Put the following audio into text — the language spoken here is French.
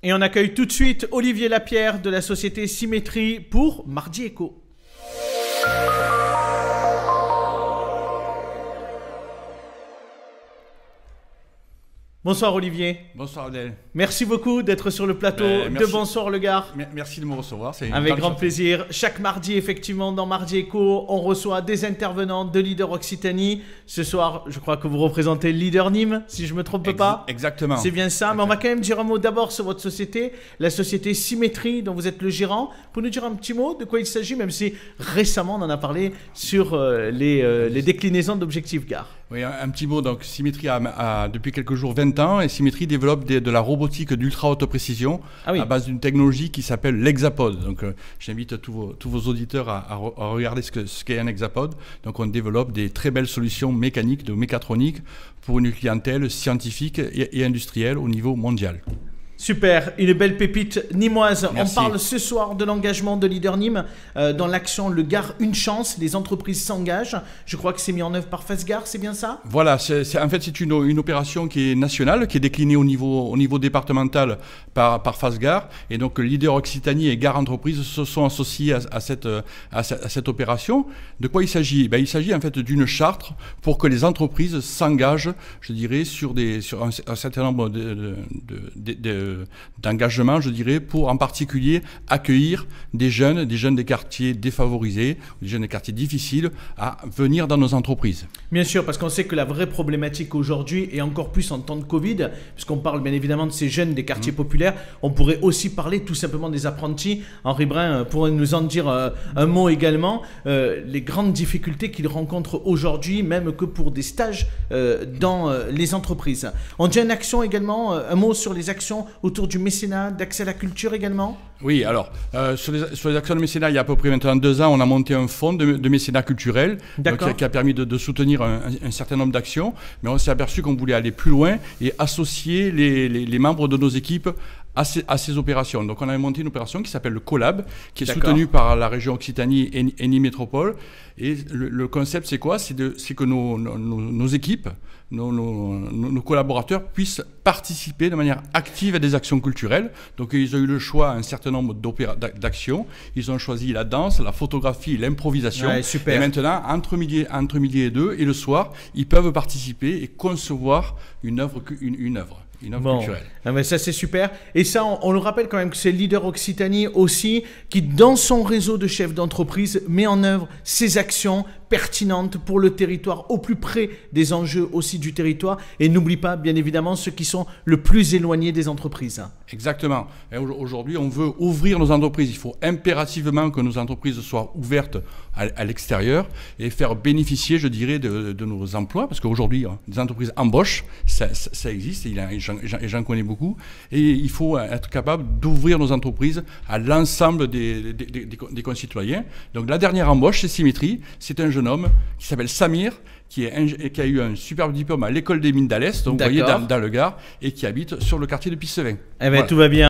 Et on accueille tout de suite Olivier Lapierre de la société Symétrie pour Mardi Éco. Bonsoir Olivier. Bonsoir Adèle. Merci beaucoup d'être sur le plateau de Bonsoir le Gard. Merci de me recevoir. Avec grand plaisir. Chaque mardi, effectivement, dans Mardi Éco, on reçoit des intervenants de Leader Occitanie. Ce soir, je crois que vous représentez Leader Nîmes, si je ne me trompe pas. Exactement. C'est bien ça. Mais on va quand même dire un mot d'abord sur votre société, la société Symétrie, dont vous êtes le gérant. Pour nous dire un petit mot de quoi il s'agit, même si récemment on en a parlé sur les déclinaisons d'Objectif Gare. Oui, un petit mot. Donc, Symétrie a depuis quelques jours 20 ans et Symétrie développe de la robotique d'ultra haute précision à base d'une technologie qui s'appelle l'hexapod. Donc, j'invite tous vos auditeurs à regarder ce qu'est un hexapod. Donc, on développe des très belles solutions mécaniques, de mécatronique pour une clientèle scientifique et industrielle au niveau mondial. Super, une belle pépite nîmoise. Merci. On parle ce soir de l'engagement de Leader Nîmes dans l'action Le Gard Une Chance. Les entreprises s'engagent. Je crois que c'est mis en œuvre par Fastgar, c'est bien ça? Voilà, en fait c'est une opération qui est nationale, qui est déclinée au niveau départemental par Fastgar. Et donc Leader Occitanie et Gare Entreprises se sont associés à cette opération. De quoi il s'agit? Il s'agit en fait d'une charte pour que les entreprises s'engagent, je dirais, sur un certain nombre d'engagement, je dirais, pour en particulier accueillir des jeunes des quartiers défavorisés, des jeunes des quartiers difficiles à venir dans nos entreprises. Bien sûr, parce qu'on sait que la vraie problématique aujourd'hui, et encore plus en temps de Covid, puisqu'on parle bien évidemment de ces jeunes des quartiers populaires, on pourrait aussi parler tout simplement des apprentis. Henri Brun pourrait nous en dire un mot également, les grandes difficultés qu'ils rencontrent aujourd'hui, même que pour des stages dans les entreprises. On dit une action également, un mot sur les actions autour du mécénat, d'accès à la culture également? Oui, alors, sur les actions de mécénat, il y a à peu près maintenant 2 ans, on a monté un fonds de mécénat culturel qui a permis de soutenir un certain nombre d'actions, mais on s'est aperçu qu'on voulait aller plus loin et associer les membres de nos équipes à ces opérations. Donc on a monté une opération qui s'appelle le Collab, qui est soutenue par la région Occitanie et Nîmes Métropole. Et le concept, c'est quoi? C'est que nos équipes, nos collaborateurs puissent participer de manière active à des actions culturelles. Donc ils ont eu le choix à un certain nombre d'actions. Ils ont choisi la danse, la photographie, l'improvisation. Ouais, super. Et maintenant, entre midi et 2 et le soir, ils peuvent participer et concevoir une œuvre culturelle. Ah mais ça c'est super. Et ça, on le rappelle quand même que c'est Leader Occitanie aussi qui, dans son réseau de chefs d'entreprise, met en œuvre ces actions pertinentes pour le territoire, au plus près des enjeux aussi du territoire. Et n'oublie pas, bien évidemment, ceux qui sont le plus éloignés des entreprises. Exactement. Aujourd'hui, on veut ouvrir nos entreprises. Il faut impérativement que nos entreprises soient ouvertes à l'extérieur et faire bénéficier, je dirais, de nos emplois. Parce qu'aujourd'hui, des entreprises embauchent, ça existe, et j'en connais beaucoup. Et il faut être capable d'ouvrir nos entreprises à l'ensemble des concitoyens. Donc la dernière embauche, c'est Symétrie. C'est un jeune homme qui s'appelle Samir, qui a eu un superbe diplôme à l'école des mines d'Alès, donc vous voyez, dans le Gard, et qui habite sur le quartier de Pissevin. Eh bien, voilà. Tout va bien.